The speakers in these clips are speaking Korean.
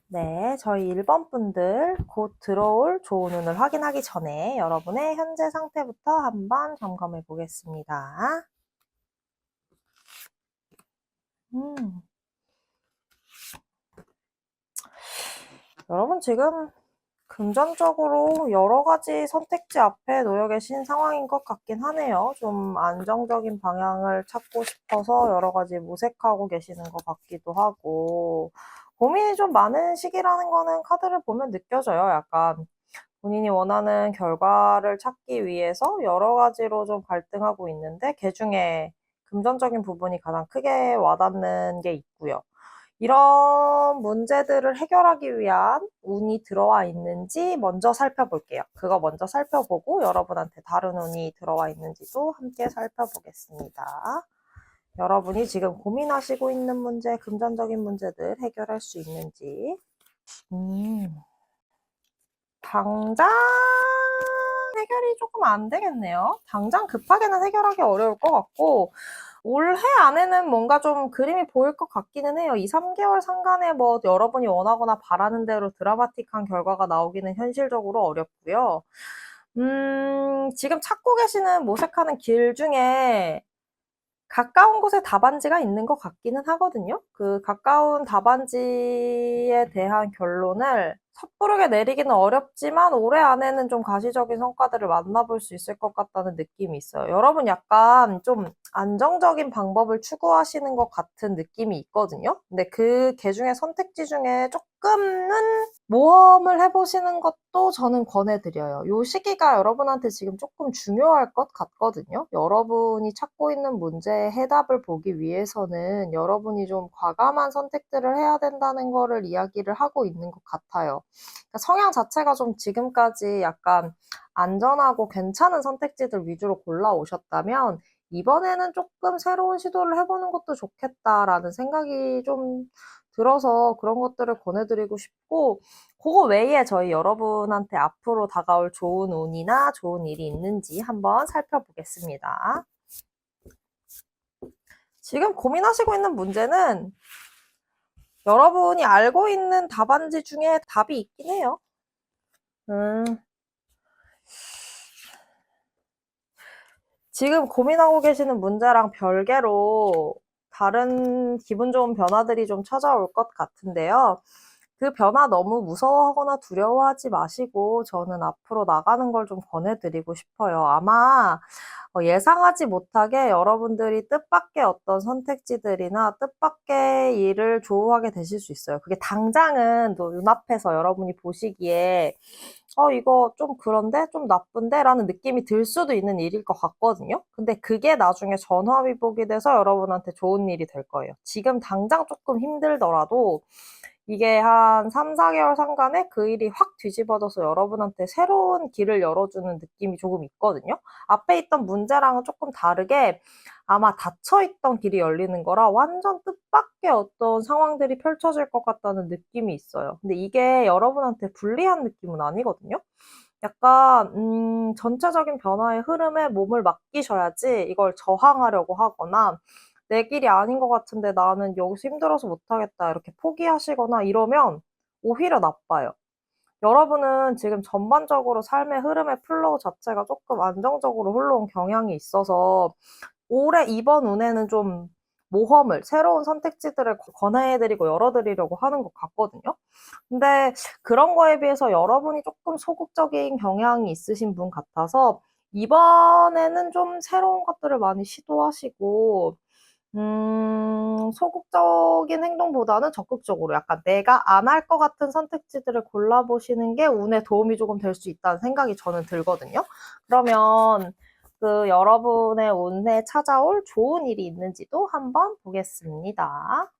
네, 저희 1번 분들 곧 들어올 좋은 운을 확인하기 전에 여러분의 현재 상태부터 한번 점검해 보겠습니다. 여러분 지금 금전적으로 여러 가지 선택지 앞에 놓여 계신 상황인 것 같긴 하네요. 좀 안정적인 방향을 찾고 싶어서 여러 가지 모색하고 계시는 것 같기도 하고, 고민이 좀 많은 시기라는 거는 카드를 보면 느껴져요. 약간 본인이 원하는 결과를 찾기 위해서 여러 가지로 좀 갈등하고 있는데, 그중에 금전적인 부분이 가장 크게 와닿는 게 있고요. 이런 문제들을 해결하기 위한 운이 들어와 있는지 먼저 살펴볼게요. 그거 먼저 살펴보고 여러분한테 다른 운이 들어와 있는지도 함께 살펴보겠습니다. 여러분이 지금 고민하시고 있는 문제, 금전적인 문제들 해결할 수 있는지. 당장 해결이 조금 안 되겠네요. 당장 급하게는 해결하기 어려울 것 같고, 올해 안에는 뭔가 좀 그림이 보일 것 같기는 해요. 2, 3개월 상간에 뭐 여러분이 원하거나 바라는 대로 드라마틱한 결과가 나오기는 현실적으로 어렵고요. 지금 찾고 계시는 모색하는 길 중에 가까운 곳에 답안지가 있는 것 같기는 하거든요. 그 가까운 답안지에 대한 결론을 섣부르게 내리기는 어렵지만 올해 안에는 좀 가시적인 성과들을 만나볼 수 있을 것 같다는 느낌이 있어요. 여러분 약간 좀 안정적인 방법을 추구하시는 것 같은 느낌이 있거든요. 근데 그 중에 선택지 중에 조금은 모험을 해보시는 것도 저는 권해드려요. 이 시기가 여러분한테 지금 조금 중요할 것 같거든요. 여러분이 찾고 있는 문제의 해답을 보기 위해서는 여러분이 좀 과감한 선택들을 해야 된다는 거를 이야기를 하고 있는 것 같아요. 그러니까 성향 자체가 좀 지금까지 약간 안전하고 괜찮은 선택지들 위주로 골라오셨다면 이번에는 조금 새로운 시도를 해보는 것도 좋겠다라는 생각이 좀 들어서 그런 것들을 권해드리고 싶고, 그거 외에 저희 여러분한테 앞으로 다가올 좋은 운이나 좋은 일이 있는지 한번 살펴보겠습니다. 지금 고민하시고 있는 문제는 여러분이 알고 있는 답안지 중에 답이 있긴 해요. 지금 고민하고 계시는 문제랑 별개로 다른 기분 좋은 변화들이 좀 찾아올 것 같은데요. 그 변화 너무 무서워하거나 두려워하지 마시고 저는 앞으로 나가는 걸 좀 권해드리고 싶어요. 아마 예상하지 못하게 여러분들이 뜻밖의 어떤 선택지들이나 뜻밖의 일을 조우하게 되실 수 있어요. 그게 당장은 또 눈앞에서 여러분이 보시기에 이거 좀 그런데? 좀 나쁜데? 라는 느낌이 들 수도 있는 일일 것 같거든요. 근데 그게 나중에 전화위복이 돼서 여러분한테 좋은 일이 될 거예요. 지금 당장 조금 힘들더라도 이게 한 3, 4개월 상간에 그 일이 확 뒤집어져서 여러분한테 새로운 길을 열어주는 느낌이 조금 있거든요. 앞에 있던 문제랑은 조금 다르게 아마 닫혀있던 길이 열리는 거라 완전 뜻밖의 어떤 상황들이 펼쳐질 것 같다는 느낌이 있어요. 근데 이게 여러분한테 불리한 느낌은 아니거든요. 약간 전체적인 변화의 흐름에 몸을 맡기셔야지 이걸 저항하려고 하거나 내 길이 아닌 것 같은데 나는 여기서 힘들어서 못하겠다 이렇게 포기하시거나 이러면 오히려 나빠요. 여러분은 지금 전반적으로 삶의 흐름의 플로우 자체가 조금 안정적으로 흘러온 경향이 있어서 올해 이번 운에는 좀 모험을, 새로운 선택지들을 권해드리고 열어드리려고 하는 것 같거든요. 근데 그런 거에 비해서 여러분이 조금 소극적인 경향이 있으신 분 같아서 이번에는 좀 새로운 것들을 많이 시도하시고, 소극적인 행동보다는 적극적으로 약간 내가 안 할 것 같은 선택지들을 골라보시는 게 운에 도움이 조금 될 수 있다는 생각이 저는 들거든요. 그러면 그 여러분의 운에 찾아올 좋은 일이 있는지도 한번 보겠습니다.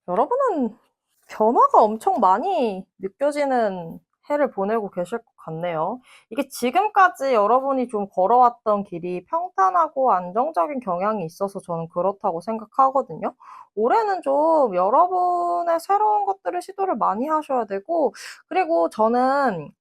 여러분은 변화가 엄청 많이 느껴지는 해를 보내고 계실 것 같네요. 이게 지금까지 여러분이 좀 걸어왔던 길이 평탄하고 안정적인 경향이 있어서 저는 그렇다고 생각하거든요. 올해는 좀 여러분의 새로운 것들을 시도를 많이 하셔야 되고, 그리고 저는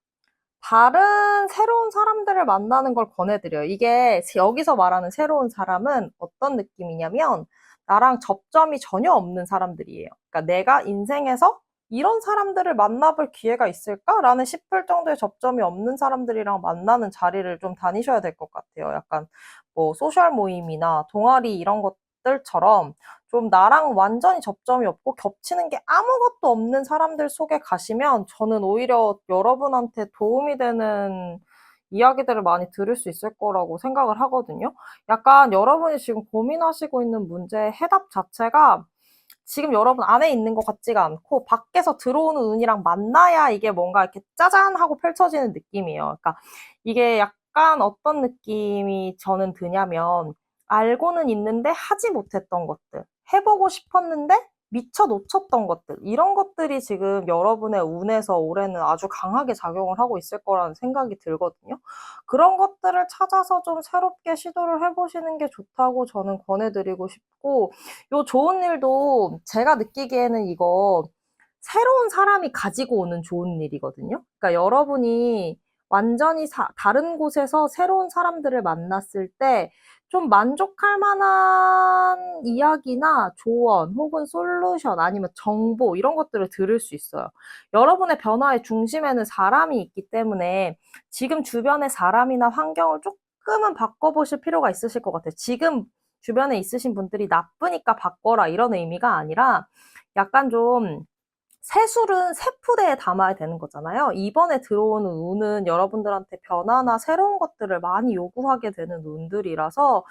다른 새로운 사람들을 만나는 걸 권해드려요. 이게 여기서 말하는 새로운 사람은 어떤 느낌이냐면 나랑 접점이 전혀 없는 사람들이에요. 그러니까 내가 인생에서 이런 사람들을 만나볼 기회가 있을까라는 싶을 정도의 접점이 없는 사람들이랑 만나는 자리를 좀 다니셔야 될 것 같아요. 약간 뭐 소셜 모임이나 동아리 이런 것들처럼 좀 나랑 완전히 접점이 없고 겹치는 게 아무것도 없는 사람들 속에 가시면 저는 오히려 여러분한테 도움이 되는 이야기들을 많이 들을 수 있을 거라고 생각을 하거든요. 약간 여러분이 지금 고민하시고 있는 문제의 해답 자체가 지금 여러분 안에 있는 것 같지가 않고 밖에서 들어오는 운이랑 만나야 이게 뭔가 이렇게 짜잔 하고 펼쳐지는 느낌이에요. 그러니까 이게 약간 어떤 느낌이 저는 드냐면 알고는 있는데 하지 못했던 것들, 해보고 싶었는데 미처 놓쳤던 것들, 이런 것들이 지금 여러분의 운에서 올해는 아주 강하게 작용을 하고 있을 거라는 생각이 들거든요. 그런 것들을 찾아서 좀 새롭게 시도를 해보시는 게 좋다고 저는 권해드리고 싶고, 요 좋은 일도 제가 느끼기에는 이거 새로운 사람이 가지고 오는 좋은 일이거든요. 그러니까 여러분이 완전히 다른 곳에서 새로운 사람들을 만났을 때 좀 만족할 만한 이야기나 조언 혹은 솔루션 아니면 정보 이런 것들을 들을 수 있어요. 여러분의 변화의 중심에는 사람이 있기 때문에 지금 주변의 사람이나 환경을 조금은 바꿔보실 필요가 있으실 것 같아요. 지금 주변에 있으신 분들이 나쁘니까 바꿔라 이런 의미가 아니라 약간 좀 새술은 새 푸대에 담아야 되는 거잖아요. 이번에 들어오는 운은 여러분들한테 변화나 새로운 것들을 많이 요구하게 되는 운들이라서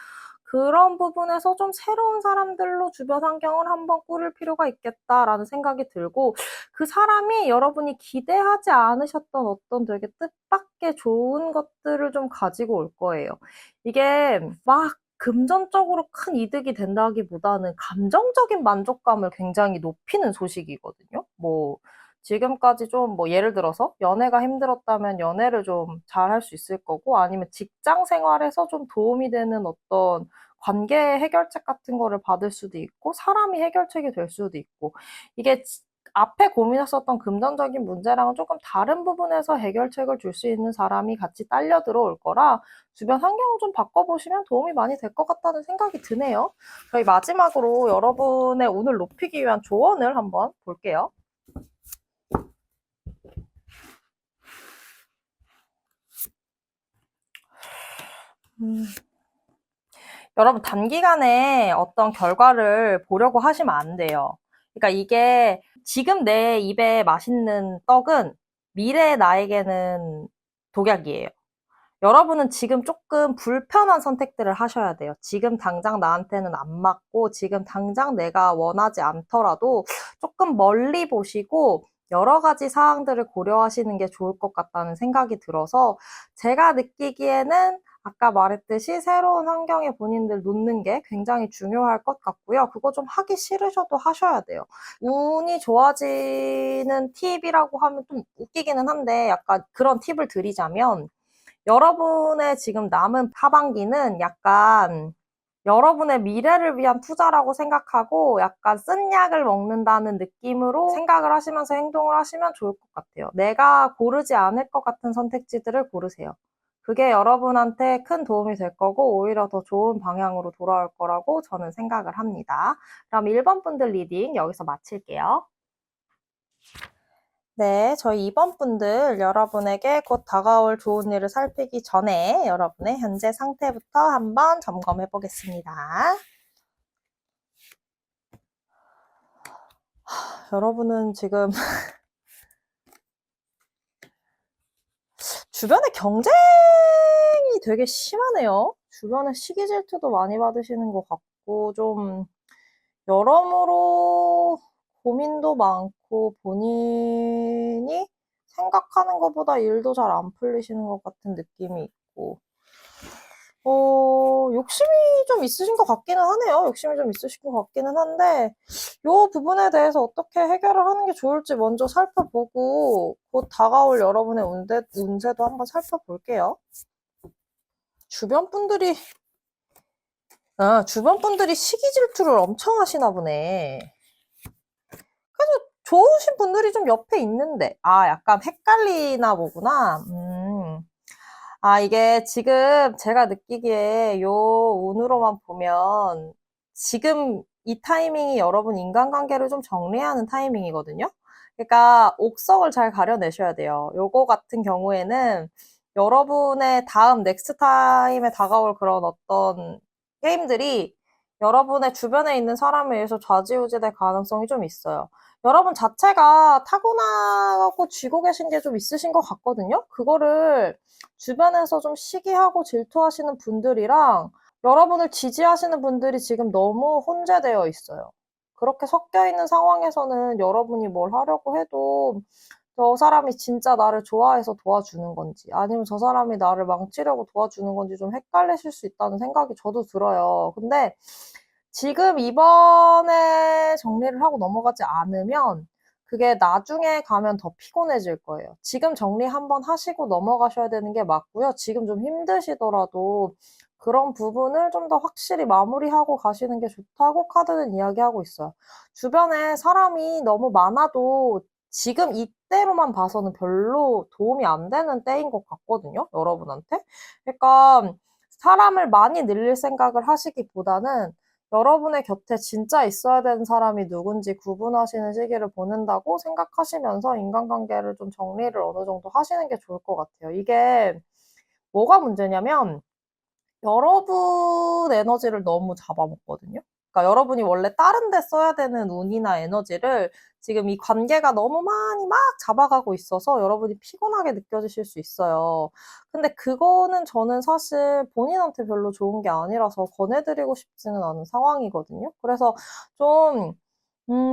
그런 부분에서 좀 새로운 사람들로 주변 환경을 한번 꾸릴 필요가 있겠다라는 생각이 들고, 그 사람이 여러분이 기대하지 않으셨던 어떤 되게 뜻밖의 좋은 것들을 좀 가지고 올 거예요. 이게 막 금전적으로 큰 이득이 된다기보다는 감정적인 만족감을 굉장히 높이는 소식이거든요. 뭐 지금까지 좀 뭐 예를 들어서 연애가 힘들었다면 연애를 좀 잘 할 수 있을 거고, 아니면 직장 생활에서 좀 도움이 되는 어떤 관계 해결책 같은 거를 받을 수도 있고, 사람이 해결책이 될 수도 있고, 이게 앞에 고민했었던 금전적인 문제랑은 조금 다른 부분에서 해결책을 줄 수 있는 사람이 같이 딸려 들어올 거라 주변 환경을 좀 바꿔보시면 도움이 많이 될 것 같다는 생각이 드네요. 저희 마지막으로 여러분의 운을 높이기 위한 조언을 한번 볼게요. 여러분 단기간에 어떤 결과를 보려고 하시면 안 돼요. 그러니까 이게 지금 내 입에 맛있는 떡은 미래의 나에게는 독약이에요. 여러분은 지금 조금 불편한 선택들을 하셔야 돼요. 지금 당장 나한테는 안 맞고 지금 당장 내가 원하지 않더라도 조금 멀리 보시고 여러 가지 사항들을 고려하시는 게 좋을 것 같다는 생각이 들어서, 제가 느끼기에는 아까 말했듯이 새로운 환경에 본인들 놓는 게 굉장히 중요할 것 같고요. 그거 좀 하기 싫으셔도 하셔야 돼요. 운이 좋아지는 팁이라고 하면 좀 웃기기는 한데, 약간 그런 팁을 드리자면 여러분의 지금 남은 하반기는 약간 여러분의 미래를 위한 투자라고 생각하고 약간 쓴 약을 먹는다는 느낌으로 생각을 하시면서 행동을 하시면 좋을 것 같아요. 내가 고르지 않을 것 같은 선택지들을 고르세요. 그게 여러분한테 큰 도움이 될 거고 오히려 더 좋은 방향으로 돌아올 거라고 저는 생각을 합니다. 그럼 1번 분들 리딩 여기서 마칠게요. 네, 저희 2번 분들 여러분에게 곧 다가올 좋은 일을 살피기 전에 여러분의 현재 상태부터 한번 점검해 보겠습니다. 여러분은 지금 주변에 경쟁이 되게 심하네요. 주변에 시기 질투도 많이 받으시는 것 같고, 좀 여러모로 고민도 많고 본인이 생각하는 것보다 일도 잘 안 풀리시는 것 같은 느낌이 있고, 욕심이 좀 있으신 것 같기는 하네요. 욕심이 좀 있으신 것 같기는 한데, 요 부분에 대해서 어떻게 해결을 하는 게 좋을지 먼저 살펴보고, 곧 다가올 여러분의 운세도 한번 살펴볼게요. 주변 분들이, 주변 분들이 시기 질투를 엄청 하시나 보네. 그래도 좋으신 분들이 좀 옆에 있는데, 약간 헷갈리나 보구나. 이게 지금 제가 느끼기에 요 운으로만 보면 지금 이 타이밍이 여러분 인간관계를 좀 정리하는 타이밍이거든요. 그러니까 옥석을 잘 가려내셔야 돼요. 요거 같은 경우에는 여러분의 다음 넥스트 타임에 다가올 그런 어떤 게임들이 여러분의 주변에 있는 사람에 의해서 좌지우지될 가능성이 좀 있어요. 여러분 자체가 타고나고 쥐고 계신 게 좀 있으신 것 같거든요. 그거를 주변에서 좀 시기하고 질투하시는 분들이랑 여러분을 지지하시는 분들이 지금 너무 혼재되어 있어요. 그렇게 섞여 있는 상황에서는 여러분이 뭘 하려고 해도 저 사람이 진짜 나를 좋아해서 도와주는 건지 아니면 저 사람이 나를 망치려고 도와주는 건지 좀 헷갈리실 수 있다는 생각이 저도 들어요. 근데 지금 이번에 정리를 하고 넘어가지 않으면 그게 나중에 가면 더 피곤해질 거예요. 지금 정리 한번 하시고 넘어가셔야 되는 게 맞고요. 지금 좀 힘드시더라도 그런 부분을 좀 더 확실히 마무리하고 가시는 게 좋다고 카드는 이야기하고 있어요. 주변에 사람이 너무 많아도 지금 이때로만 봐서는 별로 도움이 안 되는 때인 것 같거든요, 여러분한테. 그러니까 사람을 많이 늘릴 생각을 하시기보다는 여러분의 곁에 진짜 있어야 되는 사람이 누군지 구분하시는 시기를 보낸다고 생각하시면서 인간관계를 좀 정리를 어느 정도 하시는 게 좋을 것 같아요. 이게 뭐가 문제냐면 여러분 에너지를 너무 잡아먹거든요. 그러니까 여러분이 원래 다른 데 써야 되는 운이나 에너지를 지금 이 관계가 너무 많이 막 잡아가고 있어서 여러분이 피곤하게 느껴지실 수 있어요. 근데 그거는 저는 사실 본인한테 별로 좋은 게 아니라서 권해드리고 싶지는 않은 상황이거든요. 그래서 좀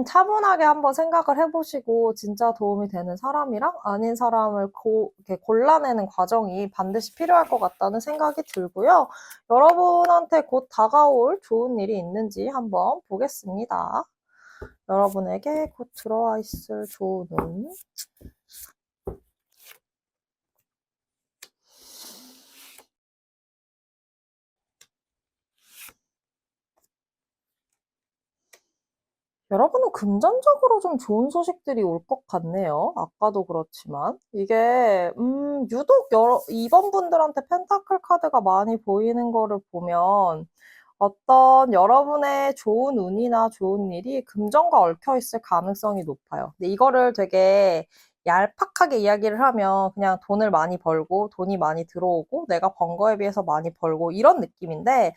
차분하게 한번 생각을 해보시고 진짜 도움이 되는 사람이랑 아닌 사람을 이렇게 골라내는 과정이 반드시 필요할 것 같다는 생각이 들고요. 여러분한테 곧 다가올 좋은 일이 있는지 한번 보겠습니다. 여러분에게 곧 들어와 있을 좋은 운. 여러분은 금전적으로 좀 좋은 소식들이 올 것 같네요. 아까도 그렇지만. 이게, 유독 이번 분들한테 펜타클 카드가 많이 보이는 거를 보면 어떤 여러분의 좋은 운이나 좋은 일이 금전과 얽혀 있을 가능성이 높아요. 근데 이거를 되게 얄팍하게 이야기를 하면 그냥 돈을 많이 벌고 돈이 많이 들어오고 내가 번 거에 비해서 많이 벌고 이런 느낌인데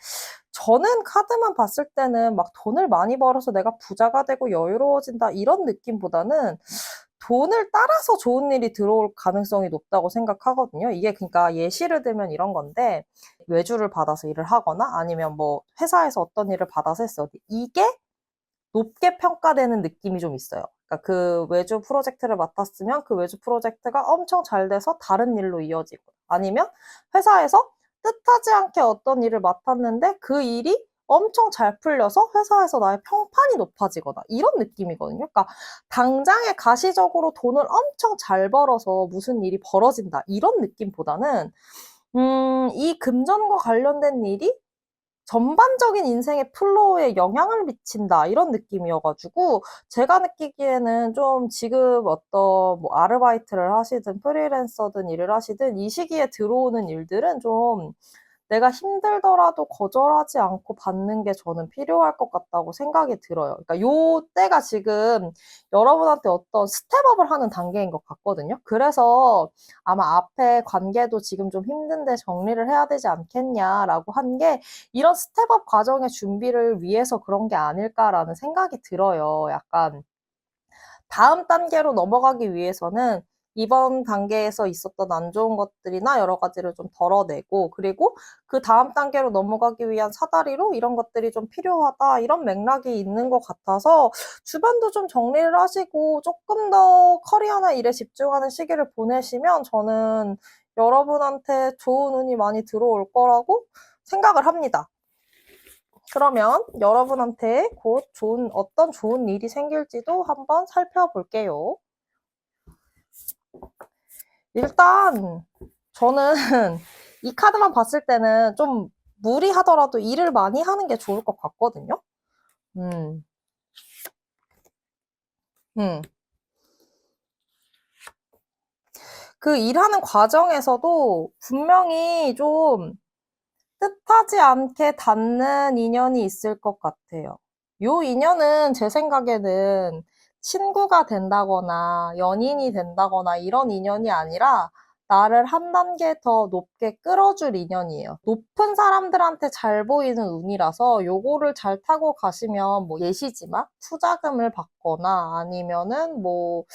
저는 카드만 봤을 때는 막 돈을 많이 벌어서 내가 부자가 되고 여유로워진다 이런 느낌보다는 돈을 따라서 좋은 일이 들어올 가능성이 높다고 생각하거든요. 이게 그러니까 예시를 들면 이런 건데 외주를 받아서 일을 하거나 아니면 뭐 회사에서 어떤 일을 받아서 했어. 이게 높게 평가되는 느낌이 좀 있어요. 그러니까 그 외주 프로젝트를 맡았으면 그 외주 프로젝트가 엄청 잘 돼서 다른 일로 이어지고 아니면 회사에서 뜻하지 않게 어떤 일을 맡았는데 그 일이 엄청 잘 풀려서 회사에서 나의 평판이 높아지거나 이런 느낌이거든요. 그러니까 당장에 가시적으로 돈을 엄청 잘 벌어서 무슨 일이 벌어진다 이런 느낌보다는 이 금전과 관련된 일이 전반적인 인생의 플로우에 영향을 미친다 이런 느낌이어가지고 제가 느끼기에는 좀 지금 어떤 뭐 아르바이트를 하시든 프리랜서든 일을 하시든 이 시기에 들어오는 일들은 좀 내가 힘들더라도 거절하지 않고 받는 게 저는 필요할 것 같다고 생각이 들어요. 그러니까 요 때가 지금 여러분한테 어떤 스텝업을 하는 단계인 것 같거든요. 그래서 아마 앞에 관계도 지금 좀 힘든데 정리를 해야 되지 않겠냐라고 한 게 이런 스텝업 과정의 준비를 위해서 그런 게 아닐까라는 생각이 들어요. 약간 다음 단계로 넘어가기 위해서는 이번 단계에서 있었던 안 좋은 것들이나 여러 가지를 좀 덜어내고 그리고 그 다음 단계로 넘어가기 위한 사다리로 이런 것들이 좀 필요하다 이런 맥락이 있는 것 같아서 주변도 좀 정리를 하시고 조금 더 커리어나 일에 집중하는 시기를 보내시면 저는 여러분한테 좋은 운이 많이 들어올 거라고 생각을 합니다. 그러면 여러분한테 곧 어떤 좋은 일이 생길지도 한번 살펴볼게요. 일단, 저는 이 카드만 봤을 때는 좀 무리하더라도 일을 많이 하는 게 좋을 것 같거든요. 음, 음. 그 일하는 과정에서도 분명히 좀 뜻하지 않게 닿는 인연이 있을 것 같아요. 요 인연은 제 생각에는 친구가 된다거나 연인이 된다거나 이런 인연이 아니라 나를 한 단계 더 높게 끌어줄 인연이에요. 높은 사람들한테 잘 보이는 운이라서 요거를 잘 타고 가시면 뭐 예시지만 투자금을 받거나 아니면은 뭐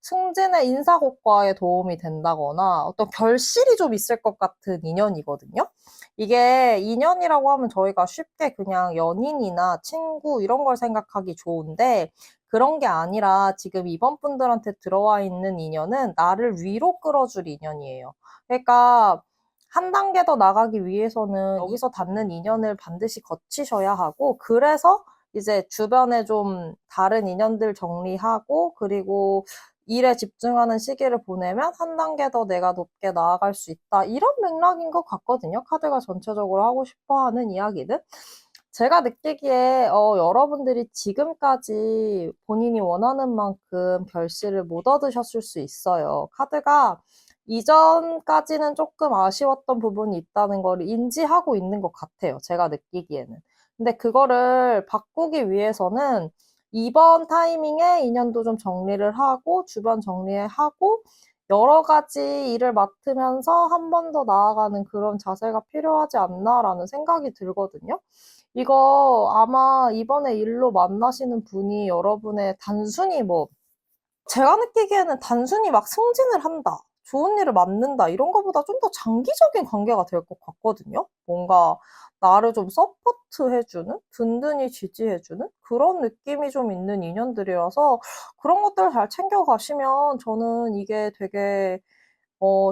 승진의 인사고과에 도움이 된다거나 어떤 결실이 좀 있을 것 같은 인연이거든요. 이게 인연이라고 하면 저희가 쉽게 그냥 연인이나 친구 이런 걸 생각하기 좋은데 그런 게 아니라 지금 이번 분들한테 들어와 있는 인연은 나를 위로 끌어줄 인연이에요. 그러니까 한 단계 더 나가기 위해서는 여기서 닿는 인연을 반드시 거치셔야 하고 그래서 이제 주변에 좀 다른 인연들 정리하고 그리고 일에 집중하는 시기를 보내면 한 단계 더 내가 높게 나아갈 수 있다. 이런 맥락인 것 같거든요. 카드가 전체적으로 하고 싶어 하는 이야기는. 제가 느끼기에 여러분들이 지금까지 본인이 원하는 만큼 결실을 못 얻으셨을 수 있어요. 카드가 이전까지는 조금 아쉬웠던 부분이 있다는 걸 인지하고 있는 것 같아요. 제가 느끼기에는. 근데 그거를 바꾸기 위해서는 이번 타이밍에 인연도 좀 정리를 하고 주변 정리하고 여러 가지 일을 맡으면서 한 번 더 나아가는 그런 자세가 필요하지 않나라는 생각이 들거든요. 이거 아마 이번에 일로 만나시는 분이 여러분의 단순히 뭐 제가 느끼기에는 단순히 막 승진을 한다, 좋은 일을 맡는다 이런 거보다 좀 더 장기적인 관계가 될 것 같거든요. 뭔가 나를 좀 서포트해주는, 든든히 지지해주는 그런 느낌이 좀 있는 인연들이라서 그런 것들을 잘 챙겨가시면 저는 이게 되게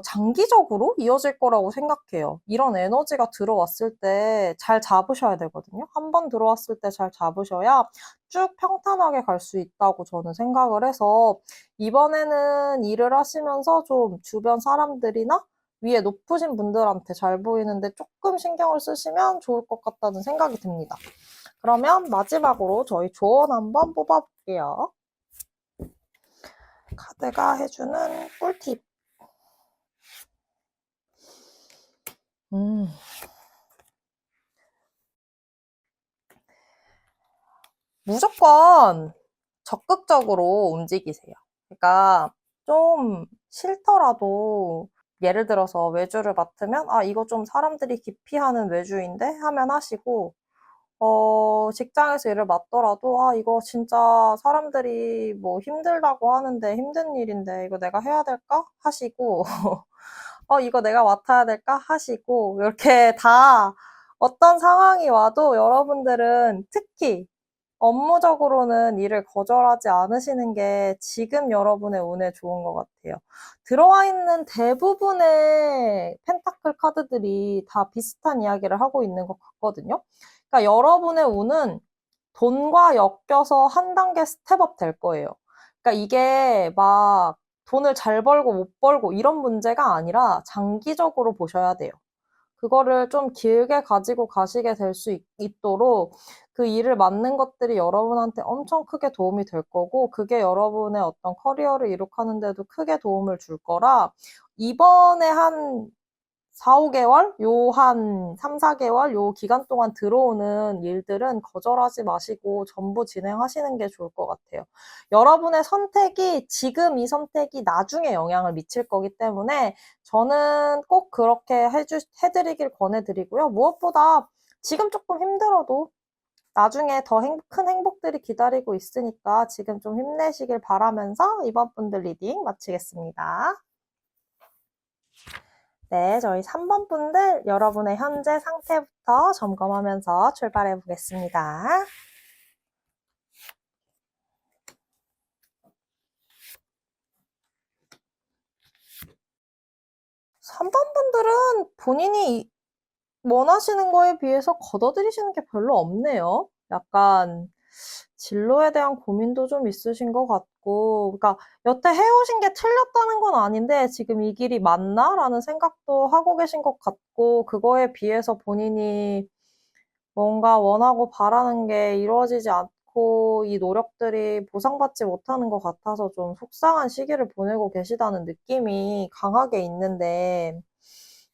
장기적으로 이어질 거라고 생각해요. 이런 에너지가 들어왔을 때 잘 잡으셔야 되거든요. 한 번 들어왔을 때 잘 잡으셔야 쭉 평탄하게 갈 수 있다고 저는 생각을 해서 이번에는 일을 하시면서 좀 주변 사람들이나 위에 높으신 분들한테 잘 보이는데 조금 신경을 쓰시면 좋을 것 같다는 생각이 듭니다. 그러면 마지막으로 저희 조언 한번 뽑아볼게요. 카드가 해주는 꿀팁. 음. 무조건 적극적으로 움직이세요. 그러니까 좀 싫더라도 예를 들어서 외주를 맡으면 아 이거 좀 사람들이 기피하는 외주인데 하면 하시고 직장에서 일을 맡더라도 아 이거 진짜 사람들이 뭐 힘들다고 하는데 힘든 일인데 이거 내가 해야 될까? 하시고 이거 내가 맡아야 될까? 하시고 이렇게 다 어떤 상황이 와도 여러분들은 특히 업무적으로는 일을 거절하지 않으시는 게 지금 여러분의 운에 좋은 것 같아요. 들어와 있는 대부분의 펜타클 카드들이 다 비슷한 이야기를 하고 있는 것 같거든요. 그러니까 여러분의 운은 돈과 엮여서 한 단계 스텝업 될 거예요. 그러니까 이게 막 돈을 잘 벌고 못 벌고 이런 문제가 아니라 장기적으로 보셔야 돼요. 그거를 좀 길게 가지고 가시게 될 수 있도록 그 일을 맡는 것들이 여러분한테 엄청 크게 도움이 될 거고 그게 여러분의 어떤 커리어를 이룩하는 데도 크게 도움을 줄 거라 이번에 한 4, 5개월? 요 한 3, 4개월? 요 기간 동안 들어오는 일들은 거절하지 마시고 전부 진행하시는 게 좋을 것 같아요. 여러분의 선택이 지금 이 선택이 나중에 영향을 미칠 거기 때문에 저는 꼭 그렇게 해드리길 권해드리고요. 무엇보다 지금 조금 힘들어도 나중에 더 큰 행복들이 기다리고 있으니까 지금 좀 힘내시길 바라면서 이번 분들 리딩 마치겠습니다. 네, 저희 3번 분들 여러분의 현재 상태부터 점검하면서 출발해 보겠습니다. 3번 분들은 본인이 원하시는 거에 비해서 걷어들이시는 게 별로 없네요. 약간 진로에 대한 고민도 좀 있으신 것 같고, 그러니까 여태 해오신 게 틀렸다는 건 아닌데 지금 이 길이 맞나? 라는 생각도 하고 계신 것 같고, 그거에 비해서 본인이 뭔가 원하고 바라는 게 이루어지지 않고 않고 이 노력들이 보상받지 못하는 것 같아서 좀 속상한 시기를 보내고 계시다는 느낌이 강하게 있는데,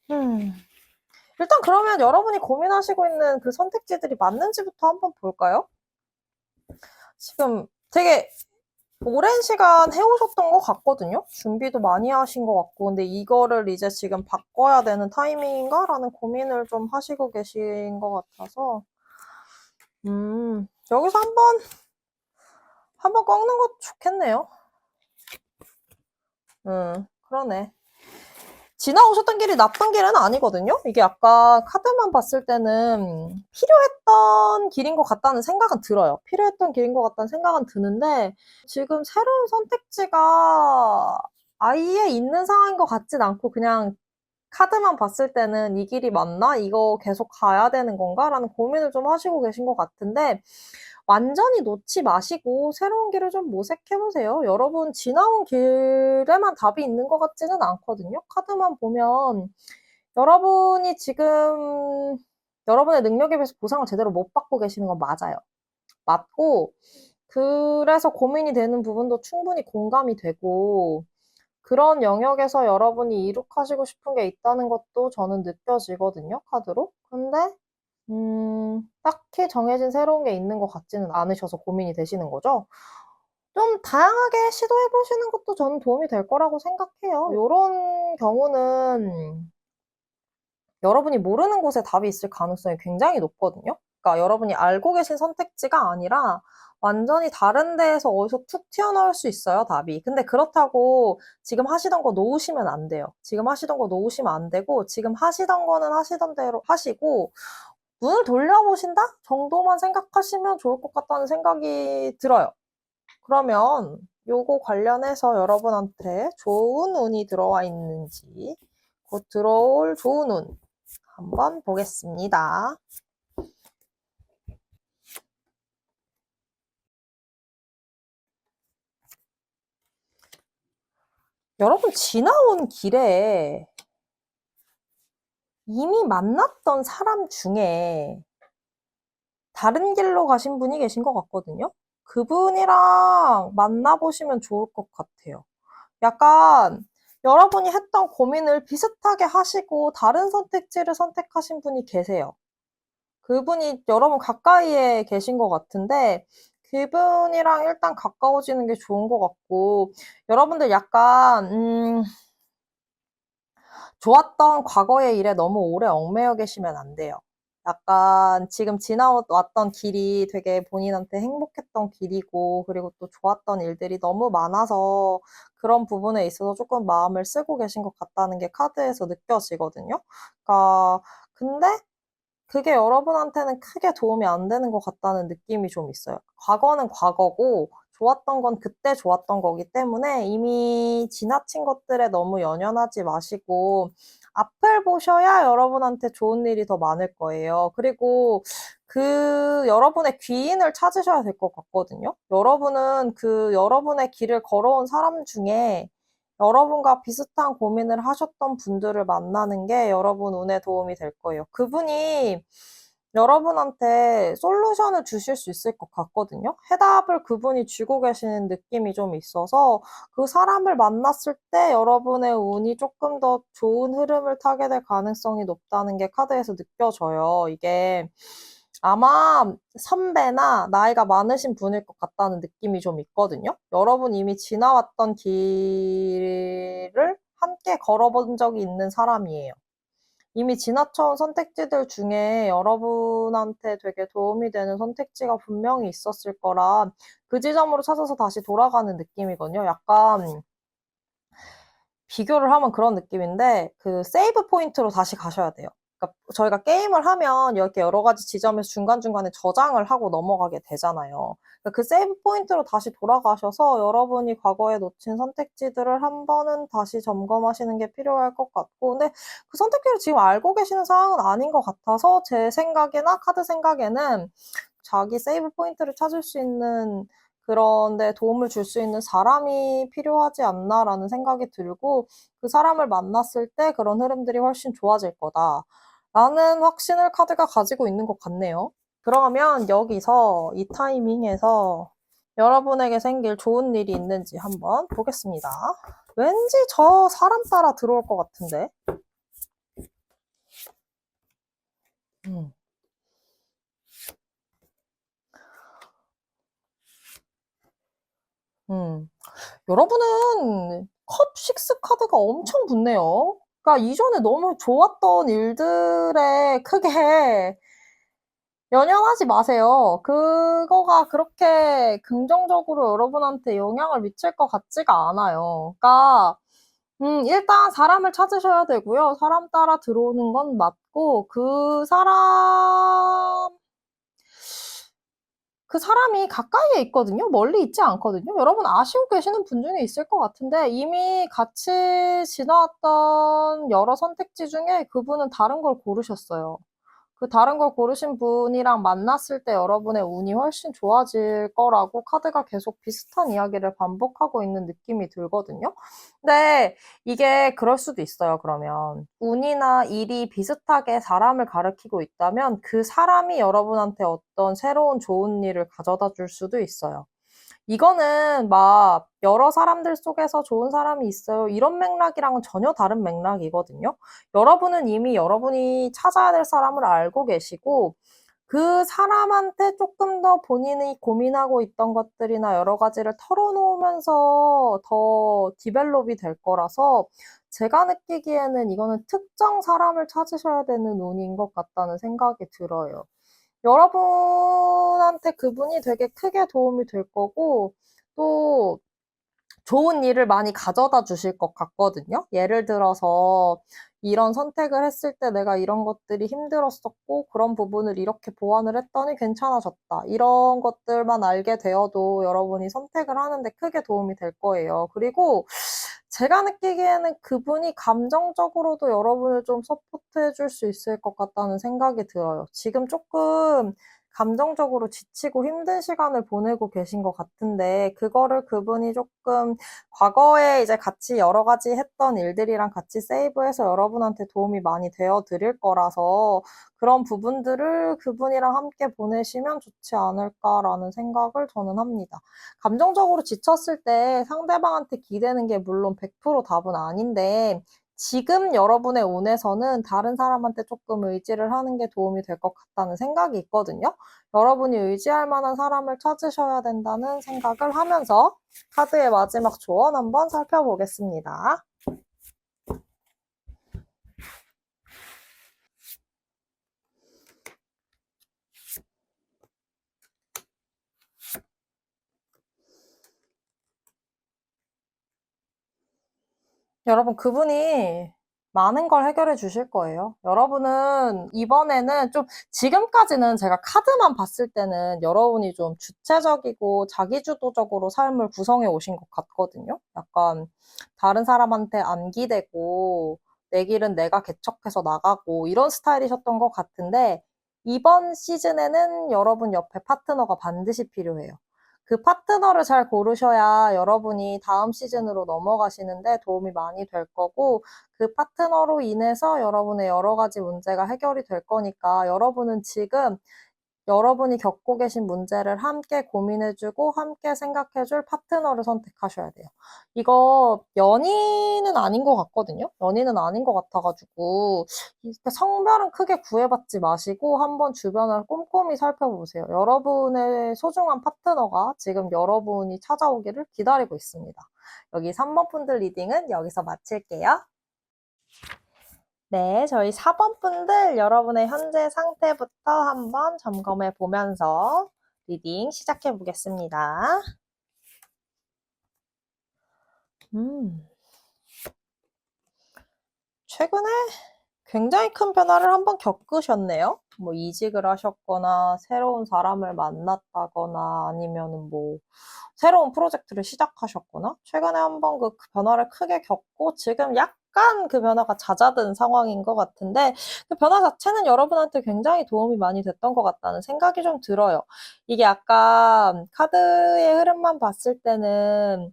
일단 그러면 여러분이 고민하시고 있는 그 선택지들이 맞는지부터 한번 볼까요? 지금 되게 오랜 시간 해오셨던 것 같거든요? 준비도 많이 하신 것 같고, 근데 이거를 이제 지금 바꿔야 되는 타이밍인가? 라는 고민을 좀 하시고 계신 것 같아서, 여기서 한번 꺾는 것도 좋겠네요. 그러네. 지나오셨던 길이 나쁜 길은 아니거든요? 이게 약간 카드만 봤을 때는 필요했던 길인 것 같다는 생각은 들어요. 필요했던 길인 것 같다는 생각은 드는데 지금 새로운 선택지가 아예 있는 상황인 것 같진 않고 그냥 카드만 봤을 때는 이 길이 맞나? 이거 계속 가야 되는 건가? 라는 고민을 좀 하시고 계신 것 같은데 완전히 놓지 마시고 새로운 길을 좀 모색해보세요. 여러분 지나온 길에만 답이 있는 것 같지는 않거든요. 카드만 보면 여러분이 지금 여러분의 능력에 비해서 보상을 제대로 못 받고 계시는 건 맞아요. 맞고 그래서 고민이 되는 부분도 충분히 공감이 되고 그런 영역에서 여러분이 이룩하시고 싶은 게 있다는 것도 저는 느껴지거든요, 카드로. 근데 딱히 정해진 새로운 게 있는 것 같지는 않으셔서 고민이 되시는 거죠? 좀 다양하게 시도해 보시는 것도 저는 도움이 될 거라고 생각해요. 요런 경우는 여러분이 모르는 곳에 답이 있을 가능성이 굉장히 높거든요. 그러니까 여러분이 알고 계신 선택지가 아니라 완전히 다른 데에서 어디서 툭 튀어나올 수 있어요, 답이. 근데 그렇다고 지금 하시던 거 놓으시면 안 돼요. 지금 하시던 거 놓으시면 안 되고 지금 하시던 거는 하시던 대로 하시고 눈을 돌려보신다 정도만 생각하시면 좋을 것 같다는 생각이 들어요. 그러면 요거 관련해서 여러분한테 좋은 운이 들어와 있는지 곧 들어올 좋은 운 한번 보겠습니다. 여러분 지나온 길에 이미 만났던 사람 중에 다른 길로 가신 분이 계신 것 같거든요. 그분이랑 만나보시면 좋을 것 같아요. 약간 여러분이 했던 고민을 비슷하게 하시고 다른 선택지를 선택하신 분이 계세요. 그분이 여러분 가까이에 계신 것 같은데 그분이랑 일단 가까워지는 게 좋은 것 같고 여러분들 약간 좋았던 과거의 일에 너무 오래 얽매여 계시면 안 돼요. 약간 지금 지나왔던 길이 되게 본인한테 행복했던 길이고 그리고 또 좋았던 일들이 너무 많아서 그런 부분에 있어서 조금 마음을 쓰고 계신 것 같다는 게 카드에서 느껴지거든요. 그러니까 근데 그게 여러분한테는 크게 도움이 안 되는 것 같다는 느낌이 좀 있어요. 과거는 과거고 좋았던 건 그때 좋았던 거기 때문에 이미 지나친 것들에 너무 연연하지 마시고 앞을 보셔야 여러분한테 좋은 일이 더 많을 거예요. 그리고 그 여러분의 귀인을 찾으셔야 될 것 같거든요. 여러분은 그 여러분의 길을 걸어온 사람 중에 여러분과 비슷한 고민을 하셨던 분들을 만나는 게 여러분 운에 도움이 될 거예요. 그분이 여러분한테 솔루션을 주실 수 있을 것 같거든요. 해답을 그분이 주고 계시는 느낌이 좀 있어서 그 사람을 만났을 때 여러분의 운이 조금 더 좋은 흐름을 타게 될 가능성이 높다는 게 카드에서 느껴져요. 이게 아마 선배나 나이가 많으신 분일 것 같다는 느낌이 좀 있거든요. 여러분 이미 지나왔던 길을 함께 걸어본 적이 있는 사람이에요. 이미 지나쳐온 선택지들 중에 여러분한테 되게 도움이 되는 선택지가 분명히 있었을 거라 그 지점으로 찾아서 다시 돌아가는 느낌이거든요. 약간 비교를 하면 그런 느낌인데 그 세이브 포인트로 다시 가셔야 돼요. 그러니까 저희가 게임을 하면 이렇게 여러 가지 지점에서 중간중간에 저장을 하고 넘어가게 되잖아요. 그러니까 그 세이브 포인트로 다시 돌아가셔서 여러분이 과거에 놓친 선택지들을 한 번은 다시 점검하시는 게 필요할 것 같고 근데 그 선택지를 지금 알고 계시는 상황은 아닌 것 같아서 제 생각이나 카드 생각에는 자기 세이브 포인트를 찾을 수 있는 그런데 도움을 줄 수 있는 사람이 필요하지 않나라는 생각이 들고 그 사람을 만났을 때 그런 흐름들이 훨씬 좋아질 거다. 라는 확신을 카드가 가지고 있는 것 같네요. 그러면 여기서 이 타이밍에서 여러분에게 생길 좋은 일이 있는지 한번 보겠습니다. 왠지 저 사람 따라 들어올 것 같은데. 음. 여러분은 컵 6 카드가 엄청 붙네요. 그러니까 이전에 너무 좋았던 일들에 크게 연연하지 마세요. 그거가 그렇게 긍정적으로 여러분한테 영향을 미칠 것 같지가 않아요. 그러니까 일단 사람을 찾으셔야 되고요. 사람 따라 들어오는 건 맞고 그 사람이 가까이에 있거든요. 멀리 있지 않거든요. 여러분 아시고 계시는 분 중에 있을 것 같은데 이미 같이 지나왔던 여러 선택지 중에 그분은 다른 걸 고르셨어요. 그 다른 걸 고르신 분이랑 만났을 때 여러분의 운이 훨씬 좋아질 거라고 카드가 계속 비슷한 이야기를 반복하고 있는 느낌이 들거든요. 근데 이게 그럴 수도 있어요, 그러면. 운이나 일이 비슷하게 사람을 가리키고 있다면 그 사람이 여러분한테 어떤 새로운 좋은 일을 가져다 줄 수도 있어요. 이거는 막 여러 사람들 속에서 좋은 사람이 있어요. 이런 맥락이랑은 전혀 다른 맥락이거든요. 여러분은 이미 여러분이 찾아야 될 사람을 알고 계시고 그 사람한테 조금 더 본인이 고민하고 있던 것들이나 여러 가지를 털어놓으면서 더 디벨롭이 될 거라서 제가 느끼기에는 이거는 특정 사람을 찾으셔야 되는 운인 것 같다는 생각이 들어요. 여러분한테 그분이 되게 크게 도움이 될 거고 또 좋은 일을 많이 가져다 주실 것 같거든요. 예를 들어서 이런 선택을 했을 때 내가 이런 것들이 힘들었었고 그런 부분을 이렇게 보완을 했더니 괜찮아졌다. 이런 것들만 알게 되어도 여러분이 선택을 하는데 크게 도움이 될 거예요. 그리고 제가 느끼기에는 그분이 감정적으로도 여러분을 좀 서포트해 줄 수 있을 것 같다는 생각이 들어요. 지금 조금 감정적으로 지치고 힘든 시간을 보내고 계신 것 같은데, 그거를 그분이 조금 과거에 이제 같이 여러 가지 했던 일들이랑 같이 세이브해서 여러분한테 도움이 많이 되어 드릴 거라서 그런 부분들을 그분이랑 함께 보내시면 좋지 않을까라는 생각을 저는 합니다. 감정적으로 지쳤을 때 상대방한테 기대는 게 물론 100% 답은 아닌데, 지금 여러분의 운에서는 다른 사람한테 조금 의지를 하는 게 도움이 될 것 같다는 생각이 있거든요. 여러분이 의지할 만한 사람을 찾으셔야 된다는 생각을 하면서 카드의 마지막 조언 한번 살펴보겠습니다. 여러분, 그분이 많은 걸 해결해 주실 거예요. 여러분은 이번에는 좀, 지금까지는 제가 카드만 봤을 때는 여러분이 좀 주체적이고 자기주도적으로 삶을 구성해 오신 것 같거든요. 약간 다른 사람한테 안 기대고 내 길은 내가 개척해서 나가고 이런 스타일이셨던 것 같은데 이번 시즌에는 여러분 옆에 파트너가 반드시 필요해요. 그 파트너를 잘 고르셔야 여러분이 다음 시즌으로 넘어가시는데 도움이 많이 될 거고, 그 파트너로 인해서 여러분의 여러 가지 문제가 해결이 될 거니까 여러분은 지금 여러분이 겪고 계신 문제를 함께 고민해주고 함께 생각해줄 파트너를 선택하셔야 돼요. 이거 연인은 아닌 것 같거든요. 연인은 아닌 것 같아가지고 성별은 크게 구애받지 마시고 한번 주변을 꼼꼼히 살펴보세요. 여러분의 소중한 파트너가 지금 여러분이 찾아오기를 기다리고 있습니다. 여기 3번 분들 리딩은 여기서 마칠게요. 네, 저희 4번 분들 여러분의 현재 상태부터 한번 점검해 보면서 리딩 시작해 보겠습니다. 최근에 굉장히 큰 변화를 한번 겪으셨네요. 뭐 이직을 하셨거나 새로운 사람을 만났다거나 아니면은 뭐 새로운 프로젝트를 시작하셨거나 최근에 한번 그 변화를 크게 겪고 지금 약간 그 변화가 잦아든 상황인 것 같은데 그 변화 자체는 여러분한테 굉장히 도움이 많이 됐던 것 같다는 생각이 좀 들어요. 이게 약간 카드의 흐름만 봤을 때는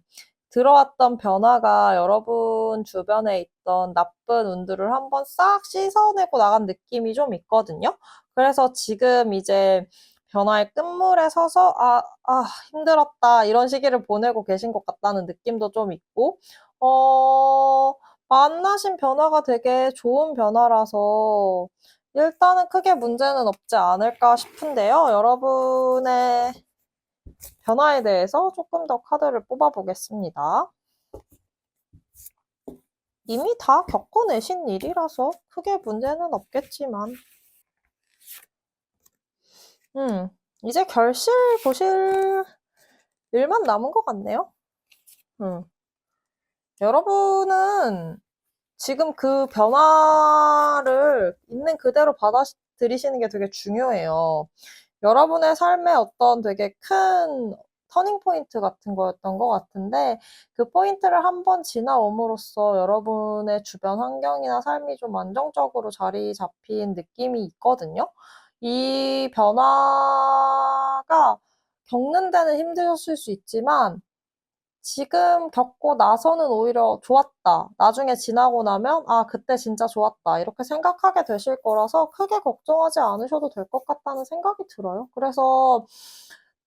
들어왔던 변화가 여러분 주변에 있던 나쁜 운들을 한번 싹 씻어내고 나간 느낌이 좀 있거든요. 그래서 지금 이제 변화의 끝물에 서서 힘들었다 이런 시기를 보내고 계신 것 같다는 느낌도 좀 있고 만나신 변화가 되게 좋은 변화라서 일단은 크게 문제는 없지 않을까 싶은데요. 여러분의 변화에 대해서 조금 더 카드를 뽑아보겠습니다. 이미 다 겪어내신 일이라서 크게 문제는 없겠지만 이제 결실 보실 일만 남은 것 같네요. 여러분은 지금 그 변화를 있는 그대로 받아들이시는 게 되게 중요해요. 여러분의 삶에 어떤 되게 큰 터닝 포인트 같은 거였던 것 같은데 그 포인트를 한번 지나옴으로써 여러분의 주변 환경이나 삶이 좀 안정적으로 자리 잡힌 느낌이 있거든요. 이 변화가 겪는 데는 힘드셨을 수 있지만 지금 겪고 나서는 오히려 좋았다. 나중에 지나고 나면 그때 진짜 좋았다. 이렇게 생각하게 되실 거라서 크게 걱정하지 않으셔도 될 것 같다는 생각이 들어요. 그래서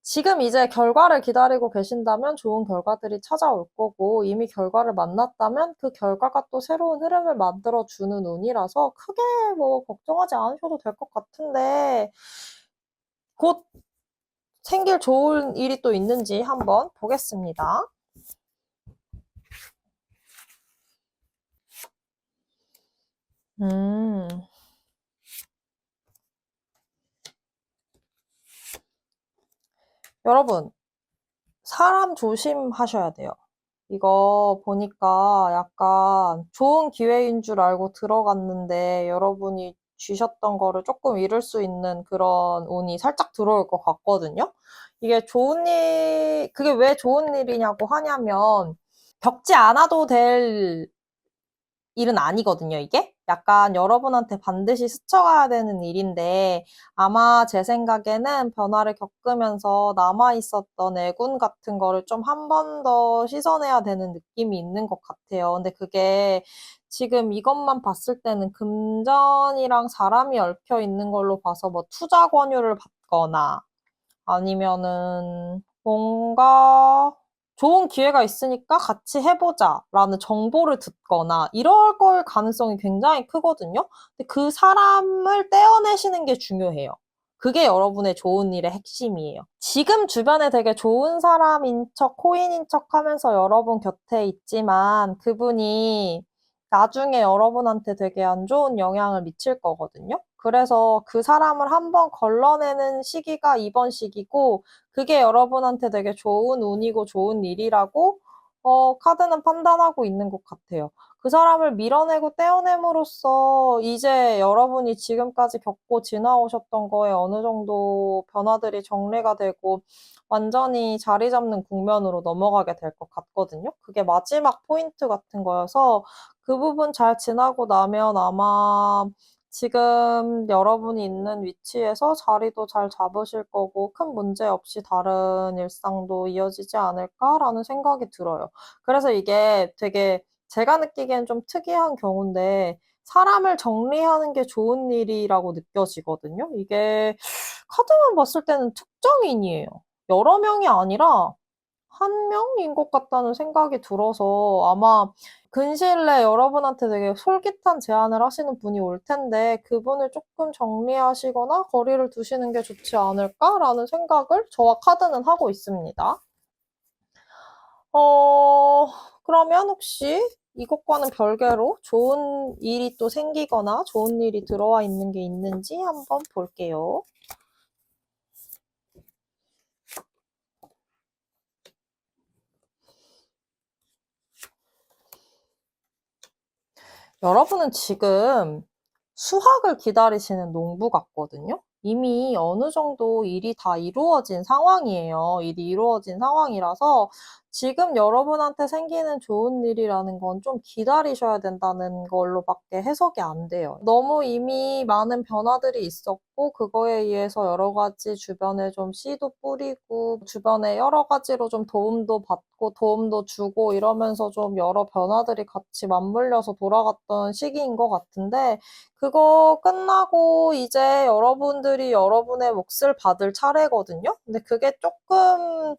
지금 이제 결과를 기다리고 계신다면 좋은 결과들이 찾아올 거고 이미 결과를 만났다면 그 결과가 또 새로운 흐름을 만들어주는 운이라서 크게 뭐 걱정하지 않으셔도 될 것 같은데 곧 생길 좋은 일이 또 있는지 한번 보겠습니다. 음. 여러분, 사람 조심하셔야 돼요. 이거 보니까 약간 좋은 기회인 줄 알고 들어갔는데 여러분이 쥐셨던 거를 조금 잃을 수 있는 그런 운이 살짝 들어올 것 같거든요. 이게 그게 왜 좋은 일이냐고 하냐면 겪지 않아도 될 일은 아니거든요, 이게? 약간 여러분한테 반드시 스쳐가야 되는 일인데 아마 제 생각에는 변화를 겪으면서 남아있었던 애군 같은 거를 좀 한 번 더 씻어내야 되는 느낌이 있는 것 같아요. 근데 그게 지금 이것만 봤을 때는 금전이랑 사람이 얽혀 있는 걸로 봐서 뭐 투자 권유를 받거나 아니면은 뭔가 좋은 기회가 있으니까 같이 해보자 라는 정보를 듣거나 이럴 걸 가능성이 굉장히 크거든요. 근데 그 사람을 떼어내시는 게 중요해요. 그게 여러분의 좋은 일의 핵심이에요. 지금 주변에 되게 좋은 사람인 척, 코인인 척 하면서 여러분 곁에 있지만 그분이 나중에 여러분한테 되게 안 좋은 영향을 미칠 거거든요. 그래서 그 사람을 한번 걸러내는 시기가 이번 시기고 그게 여러분한테 되게 좋은 운이고 좋은 일이라고 카드는 판단하고 있는 것 같아요. 그 사람을 밀어내고 떼어냄으로써 이제 여러분이 지금까지 겪고 지나오셨던 거에 어느 정도 변화들이 정리가 되고 완전히 자리 잡는 국면으로 넘어가게 될 것 같거든요. 그게 마지막 포인트 같은 거여서 그 부분 잘 지나고 나면 아마 지금 여러분이 있는 위치에서 자리도 잘 잡으실 거고 큰 문제 없이 다른 일상도 이어지지 않을까라는 생각이 들어요. 그래서 이게 되게 제가 느끼기엔 좀 특이한 경우인데 사람을 정리하는 게 좋은 일이라고 느껴지거든요. 이게 카드만 봤을 때는 특정인이에요. 여러 명이 아니라 한 명인 것 같다는 생각이 들어서 아마 근시일 내에 여러분한테 되게 솔깃한 제안을 하시는 분이 올 텐데 그분을 조금 정리하시거나 거리를 두시는 게 좋지 않을까라는 생각을 저와 카드는 하고 있습니다. 그러면 혹시 이것과는 별개로 좋은 일이 또 생기거나 좋은 일이 들어와 있는 게 있는지 한번 볼게요. 여러분은 지금 수확을 기다리시는 농부 같거든요? 이미 어느 정도 일이 다 이루어진 상황이에요. 일이 이루어진 상황이라서 지금 여러분한테 생기는 좋은 일이라는 건 좀 기다리셔야 된다는 걸로밖에 해석이 안 돼요. 너무 이미 많은 변화들이 있었고 그거에 의해서 여러 가지 주변에 좀 씨도 뿌리고 주변에 여러 가지로 좀 도움도 받고 도움도 주고 이러면서 좀 여러 변화들이 같이 맞물려서 돌아갔던 시기인 것 같은데 그거 끝나고 이제 여러분들이 여러분의 몫을 받을 차례거든요. 근데 그게 조금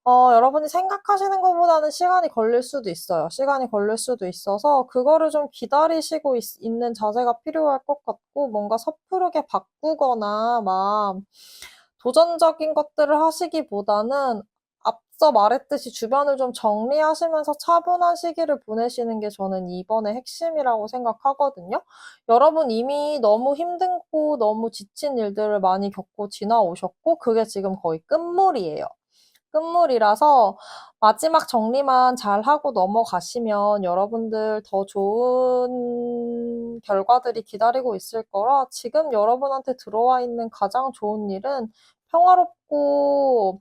여러분이 생각하시는 것보다는 시간이 걸릴 수도 있어요. 시간이 걸릴 수도 있어서 그거를 좀 기다리시고 있는 자세가 필요할 것 같고 뭔가 섣부르게 바꾸거나 막 도전적인 것들을 하시기보다는 앞서 말했듯이 주변을 좀 정리하시면서 차분한 시기를 보내시는 게 저는 이번의 핵심이라고 생각하거든요. 여러분 이미 너무 힘들고 너무 지친 일들을 많이 겪고 지나오셨고 그게 지금 거의 끝물이에요. 끝물이라서 마지막 정리만 잘하고 넘어가시면 여러분들 더 좋은 결과들이 기다리고 있을 거라 지금 여러분한테 들어와 있는 가장 좋은 일은 평화롭고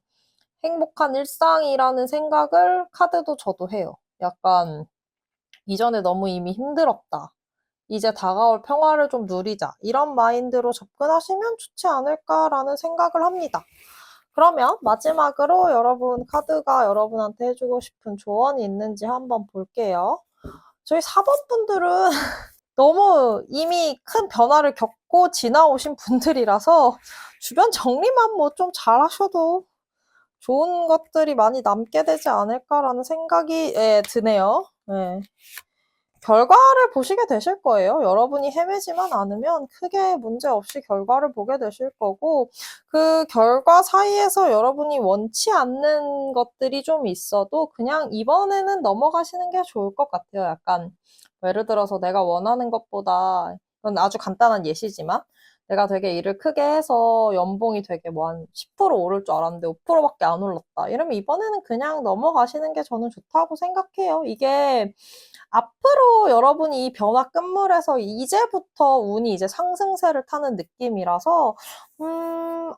행복한 일상이라는 생각을 카드도 저도 해요. 약간 이전에 너무 이미 힘들었다. 이제 다가올 평화를 좀 누리자. 이런 마인드로 접근하시면 좋지 않을까라는 생각을 합니다. 그러면 마지막으로 여러분 카드가 여러분한테 해주고 싶은 조언이 있는지 한번 볼게요. 저희 4번 분들은 너무 이미 큰 변화를 겪고 지나오신 분들이라서 주변 정리만 뭐 좀 잘하셔도 좋은 것들이 많이 남게 되지 않을까라는 생각이 드네요. 네. 결과를 보시게 되실 거예요. 여러분이 헤매지만 않으면 크게 문제 없이 결과를 보게 되실 거고 그 결과 사이에서 여러분이 원치 않는 것들이 좀 있어도 그냥 이번에는 넘어가시는 게 좋을 것 같아요. 약간 예를 들어서 내가 원하는 것보다 이건 아주 간단한 예시지만 내가 되게 일을 크게 해서 연봉이 되게 뭐 한 10% 오를 줄 알았는데 5%밖에 안 올랐다. 이러면 이번에는 그냥 넘어가시는 게 저는 좋다고 생각해요. 이게 앞으로 여러분이 이 변화 끝물에서 이제부터 운이 이제 상승세를 타는 느낌이라서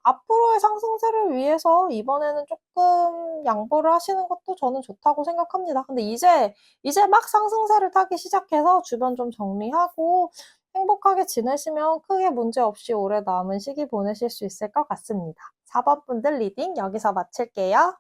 앞으로의 상승세를 위해서 이번에는 조금 양보를 하시는 것도 저는 좋다고 생각합니다. 근데 이제 막 상승세를 타기 시작해서 주변 좀 정리하고 행복하게 지내시면 크게 문제 없이 오래 남은 시기 보내실 수 있을 것 같습니다. 4번 분들 리딩 여기서 마칠게요.